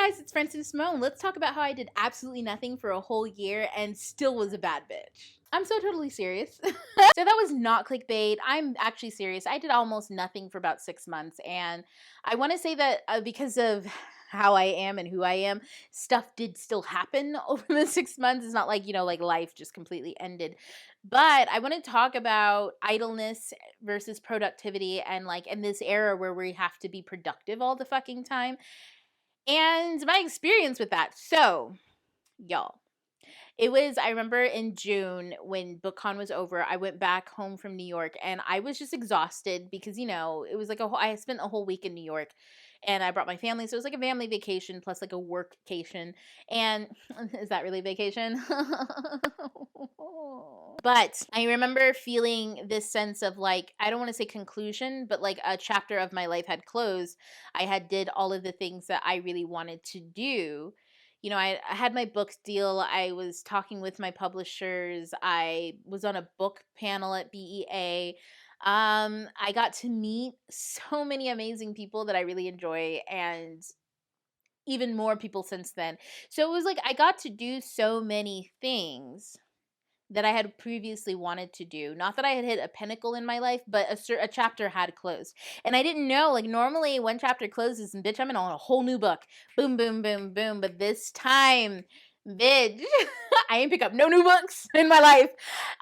guys, it's Francis Simone. Let's talk about how I did absolutely nothing for a whole year and still was a bad bitch. I'm so totally serious. So that was not clickbait. I'm actually serious. I did almost nothing for about 6 months, and I want to say that because of how I am and who I am, stuff did still happen over the 6 months. It's not like, like life just completely ended. But I want to talk about idleness versus productivity and like in this era where we have to be productive all the fucking time and my experience with that. So, y'all, I remember in June when BookCon was over, I went back home from New York and I was just exhausted because, it was like I spent a whole week in New York and I brought my family. So it was like a family vacation plus like a workcation. And is that really vacation? But I remember feeling this sense of like, I don't want to say conclusion, but like a chapter of my life had closed. I had did all of the things that I really wanted to do. I had my book deal. I was talking with my publishers. I was on a book panel at BEA. I got to meet so many amazing people that I really enjoy and even more people since then. So it was like I got to do so many things that I had previously wanted to do. Not that I had hit a pinnacle in my life, but a chapter had closed. And I didn't know, like normally one chapter closes and bitch, I'm in on a whole new book. Boom, boom, boom, boom. But this time, bitch, I ain't pick up no new books in my life.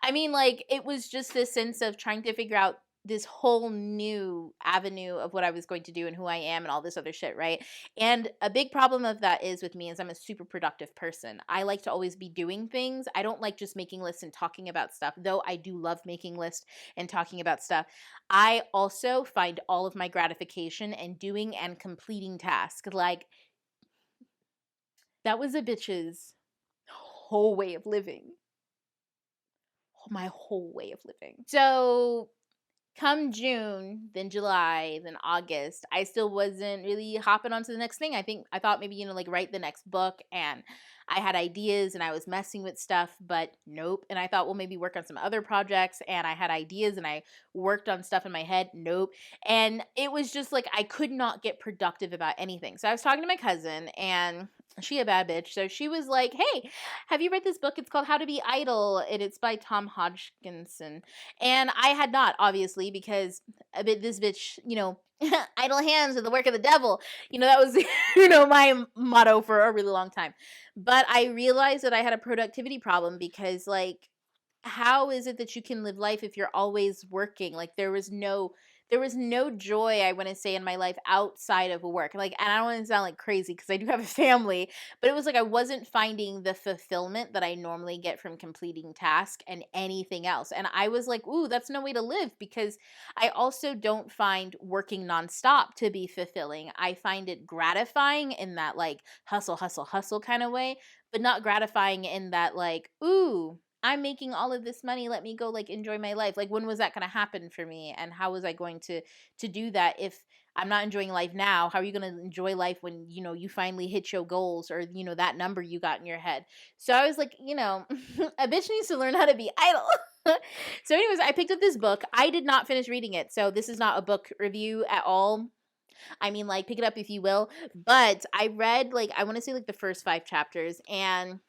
I mean, like it was just this sense of trying to figure out this whole new avenue of what I was going to do and who I am and all this other shit, right? And a big problem of that is with me is I'm a super productive person. I like to always be doing things. I don't like just making lists and talking about stuff, though I do love making lists and talking about stuff. I also find all of my gratification in doing and completing tasks. Like, that was a bitch's whole way of living. My whole way of living. So come June, then July, then August, I still wasn't really hopping onto the next thing. I thought maybe, like write the next book, and I had ideas and I was messing with stuff, but nope. And I thought, well, maybe work on some other projects, and I had ideas and I worked on stuff in my head. Nope. And it was just like I could not get productive about anything. So I was talking to my cousin, and she a bad bitch. So she was like, hey, have you read this book? It's called How to Be Idle, and it's by Tom Hodgkinson. And I had not, obviously, because this bitch, idle hands are the work of the devil. That was, my motto for a really long time. But I realized that I had a productivity problem because, like, how is it that you can live life if you're always working? Like, there was no joy, I want to say, in my life outside of work. Like, and I don't want to sound like crazy because I do have a family, but it was like I wasn't finding the fulfillment that I normally get from completing tasks and anything else. And I was like, ooh, that's no way to live, because I also don't find working nonstop to be fulfilling. I find it gratifying in that like hustle, hustle, hustle kind of way, but not gratifying in that like, ooh, I'm making all of this money. Let me go like enjoy my life. Like, when was that going to happen for me? And how was I going to do that if I'm not enjoying life now? How are you going to enjoy life when, you finally hit your goals or, that number you got in your head? So I was like, a bitch needs to learn how to be idle. So anyways, I picked up this book. I did not finish reading it. So this is not a book review at all. I mean, like, pick it up if you will. But I read like, I want to say like the first 5 chapters, and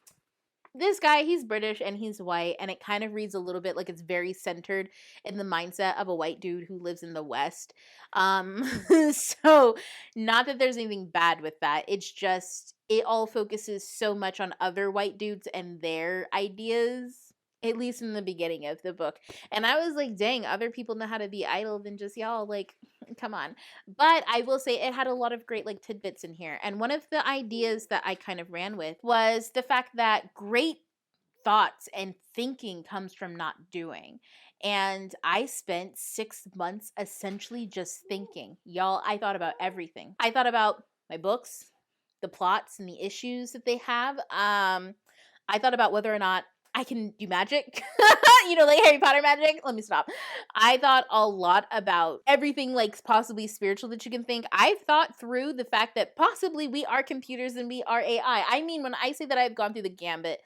this guy, he's British and he's white, and it kind of reads a little bit like it's very centered in the mindset of a white dude who lives in the West. So not that there's anything bad with that. It's just, it all focuses so much on other white dudes and their ideas, at least in the beginning of the book. And I was like, dang, other people know how to be idle than just y'all. Like, come on. But I will say it had a lot of great like tidbits in here. And one of the ideas that I kind of ran with was the fact that great thoughts and thinking comes from not doing. And I spent 6 months essentially just thinking. Y'all, I thought about everything. I thought about my books, the plots and the issues that they have. I thought about whether or not I can do magic, like Harry Potter magic. Let me stop. I thought a lot about everything like possibly spiritual that you can think. I've thought through the fact that possibly we are computers and we are AI. I mean, when I say that I've gone through the gambit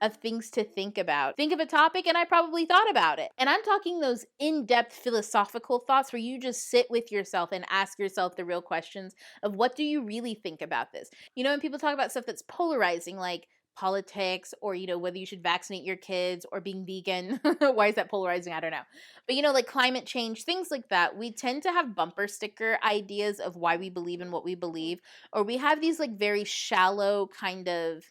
of things to think about. Think of a topic and I probably thought about it. And I'm talking those in-depth philosophical thoughts where you just sit with yourself and ask yourself the real questions of what do you really think about this? You know, when people talk about stuff that's polarizing, like politics or, you know, whether you should vaccinate your kids or being vegan. Why is that polarizing? I don't know. But, you know, like climate change, things like that, we tend to have bumper sticker ideas of why we believe in what we believe, or we have these like very shallow kind of,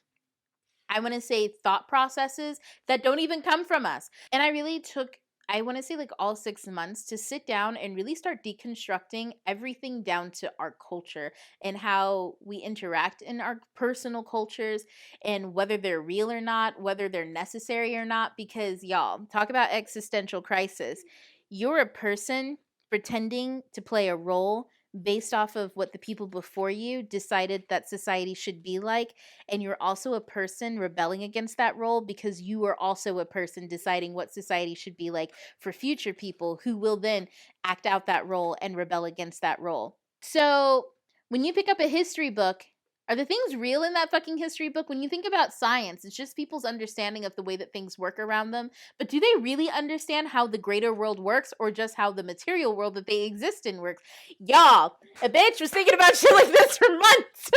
I want to say, thought processes that don't even come from us. And I really took, I want to say, like all 6 months to sit down and really start deconstructing everything down to our culture and how we interact in our personal cultures and whether they're real or not, whether they're necessary or not. Because, y'all, talk about existential crisis. You're a person pretending to play a role based off of what the people before you decided that society should be like, and you're also a person rebelling against that role because you are also a person deciding what society should be like for future people who will then act out that role and rebel against that role. So when you pick up a history book, are the things real in that fucking history book? When you think about science, it's just people's understanding of the way that things work around them. But do they really understand how the greater world works or just how the material world that they exist in works? Y'all, a bitch was thinking about shit like this for months.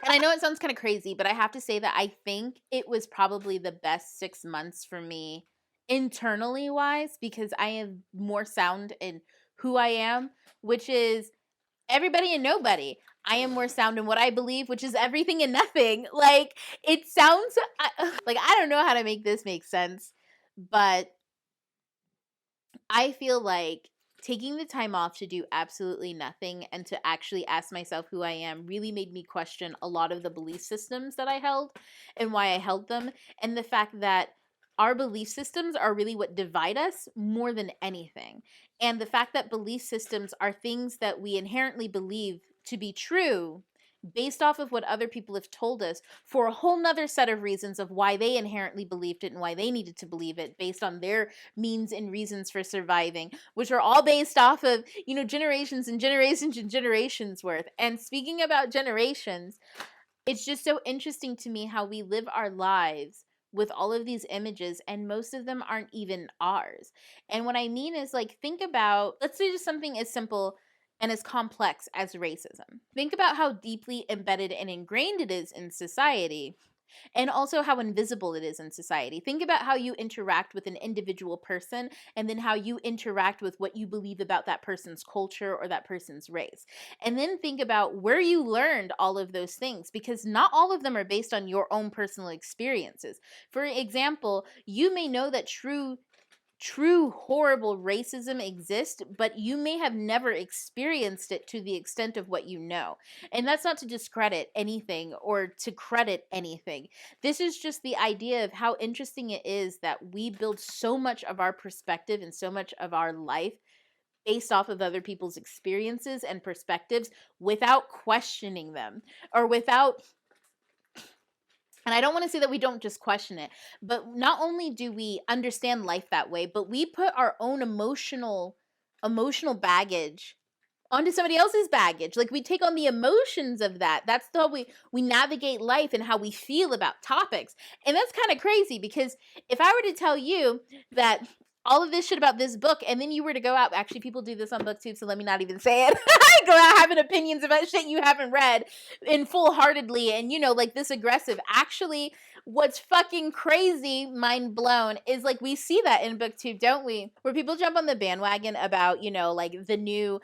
And I know it sounds kind of crazy, but I have to say that I think it was probably the best 6 months for me internally wise, because I am more sound in who I am, which is everybody and nobody. I am more sound in what I believe, which is everything and nothing. Like, it sounds like I don't know how to make this make sense, but I feel like taking the time off to do absolutely nothing and to actually ask myself who I am really made me question a lot of the belief systems that I held and why I held them, and the fact that our belief systems are really what divide us more than anything. And the fact that belief systems are things that we inherently believe to be true based off of what other people have told us for a whole nother set of reasons of why they inherently believed it and why they needed to believe it based on their means and reasons for surviving, which are all based off of, you know, generations and generations and generations worth. And speaking about generations, it's just so interesting to me how we live our lives with all of these images and most of them aren't even ours. And what I mean is, like, think about, let's say just something as simple and as complex as racism. Think about how deeply embedded and ingrained it is in society, and also how invisible it is in society. Think about how you interact with an individual person and then how you interact with what you believe about that person's culture or that person's race. And then think about where you learned all of those things, because not all of them are based on your own personal experiences. For example, you may know that true horrible racism exists, but you may have never experienced it to the extent of what you know. And that's not to discredit anything or to credit anything. This is just the idea of how interesting it is that we build so much of our perspective and so much of our life based off of other people's experiences and perspectives without questioning them, or without, and I don't want to say that we don't just question it, but not only do we understand life that way, but we put our own emotional baggage onto somebody else's baggage. Like, we take on the emotions of that. That's how we navigate life and how we feel about topics. And that's kind of crazy, because if I were to tell you that all of this shit about this book, and then you were to go out, actually people do this on BookTube, so let me not even say it. Go out having opinions about shit you haven't read in full-heartedly and, you know, like this aggressive. Actually, what's fucking crazy, mind blown, is like we see that in BookTube, don't we? Where people jump on the bandwagon about, you know, like the new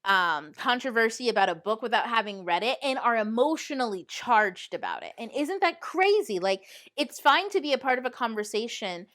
controversy about a book without having read it and are emotionally charged about it. And isn't that crazy? Like, it's fine to be a part of a conversation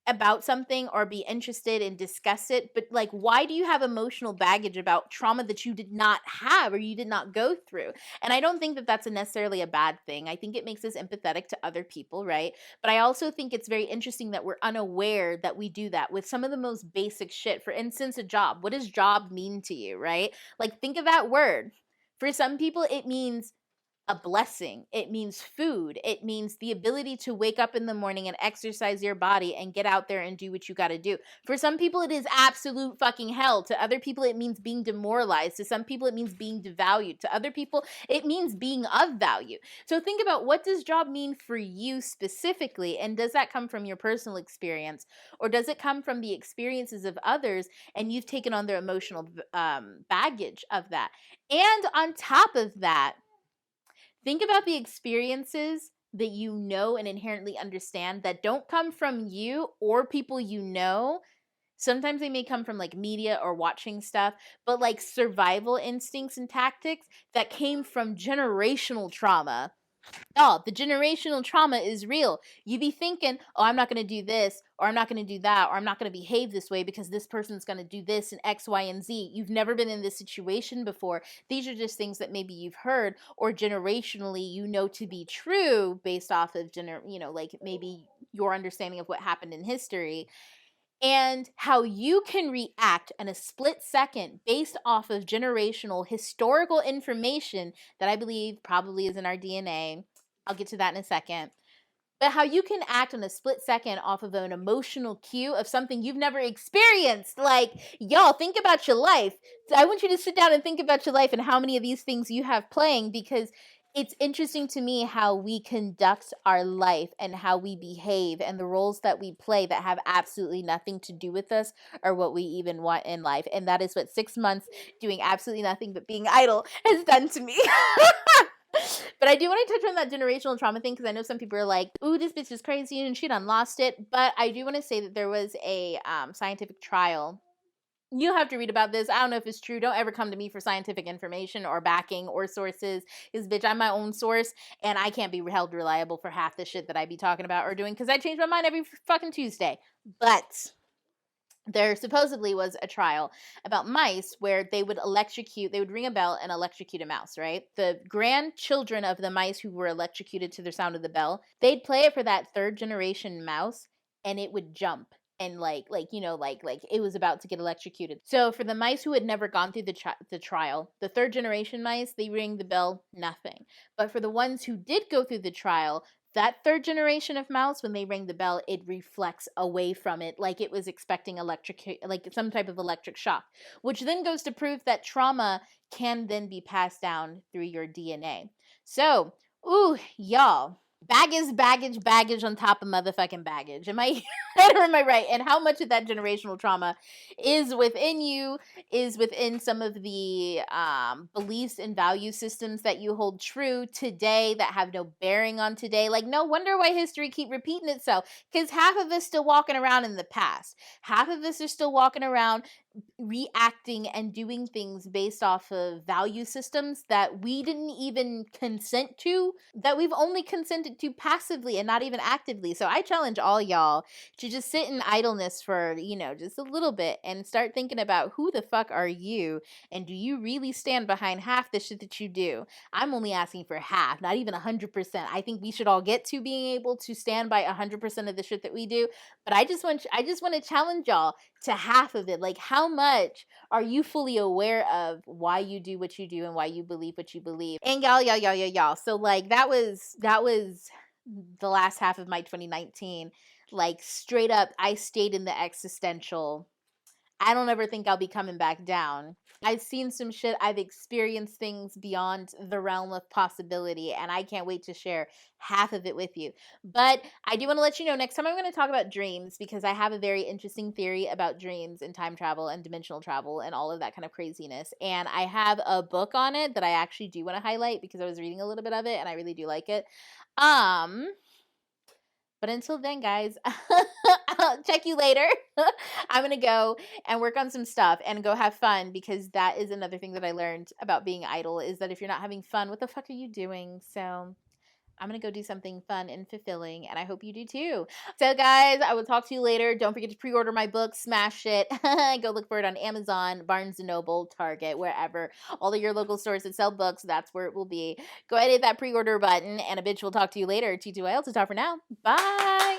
about something or be interested and discuss it, but like, why do you have emotional baggage about trauma that you did not have or you did not go through? And I don't think that that's necessarily a bad thing. I think it makes us empathetic to other people, right? But I also think it's very interesting that we're unaware that we do that with some of the most basic shit. For instance, a job. What does job mean to you, right? Like, think of that word. For some people, it means a blessing. It means food. It means the ability to wake up in the morning and exercise your body and get out there and do what you got to do. For some people, it is absolute fucking hell. To other people, it means being demoralized. To some people, it means being devalued. To other people, it means being of value. So think about, what does job mean for you specifically? And does that come from your personal experience? Or does it come from the experiences of others and you've taken on their emotional baggage of that? And on top of that, think about the experiences that you know and inherently understand that don't come from you or people you know. Sometimes they may come from like media or watching stuff, but like survival instincts and tactics that came from generational trauma. Oh, the generational trauma is real. You be thinking, oh, I'm not going to do this, or I'm not going to do that, or I'm not going to behave this way because this person's going to do this and X, Y, and Z. You've never been in this situation before. These are just things that maybe you've heard, or generationally you know to be true based off of, like maybe your understanding of what happened in history. And how you can react in a split second based off of generational historical information that I believe probably is in our DNA. I'll get to that in a second. But how you can act in a split second off of an emotional cue of something you've never experienced. Like, y'all, think about your life. So I want you to sit down and think about your life and how many of these things you have playing, because it's interesting to me how we conduct our life and how we behave and the roles that we play that have absolutely nothing to do with us or what we even want in life. And that is what 6 months doing absolutely nothing but being idle has done to me. But I do want to touch on that generational trauma thing, because I know some people are like, ooh, this bitch is crazy and she done lost it. But I do want to say that there was a scientific trial. You'll have to read about this. I don't know if it's true. Don't ever come to me for scientific information or backing or sources. Because, bitch, I'm my own source, and I can't be held reliable for half the shit that I be talking about or doing, because I change my mind every fucking Tuesday. But there supposedly was a trial about mice where they would ring a bell and electrocute a mouse, right? The grandchildren of the mice who were electrocuted to the sound of the bell, they'd play it for that third generation mouse and it would jump and like it was about to get electrocuted. So for the mice who had never gone through the trial, the third generation mice, they ring the bell, nothing. But for the ones who did go through the trial, that third generation of mouse, when they ring the bell, it reflects away from it like it was expecting like some type of electric shock, which then goes to prove that trauma can then be passed down through your DNA. So, ooh, y'all, baggage on top of motherfucking baggage. Am I right or am I right? And how much of that generational trauma is within you, is within some of the beliefs and value systems that you hold true today that have no bearing on today. Like, no wonder why history keep repeating itself, because half of us still walking around in the past. Half of us are still walking around reacting and doing things based off of value systems that we didn't even consent to, that we've only consented to passively and not even actively. So I challenge all y'all to just sit in idleness for, just a little bit and start thinking about, who the fuck are you? And do you really stand behind half the shit that you do? I'm only asking for half, not even 100%. I think we should all get to being able to stand by 100% of the shit that we do. But I just want to challenge y'all to half of it. Like, how much are you fully aware of why you do what you do and why you believe what you believe? And y'all. So like that was the last half of my 2019. Like, straight up, I stayed in the existential. I don't ever think I'll be coming back down. I've seen some shit. I've experienced things beyond the realm of possibility, and I can't wait to share half of it with you. But I do want to let you know, next time I'm going to talk about dreams, because I have a very interesting theory about dreams and time travel and dimensional travel and all of that kind of craziness. And I have a book on it that I actually do want to highlight, because I was reading a little bit of it and I really do like it. But until then, guys, I'll check you later. I'm going to go and work on some stuff and go have fun, because that is another thing that I learned about being idle, is that if you're not having fun, what the fuck are you doing? So I'm going to go do something fun and fulfilling, and I hope you do too. So guys, I will talk to you later. Don't forget to pre-order my book, smash it. Go look for it on Amazon, Barnes & Noble, Target, wherever. All of your local stores that sell books, that's where it will be. Go ahead and hit that pre-order button, and a bitch will talk to you later. T2IL to talk for now. Bye!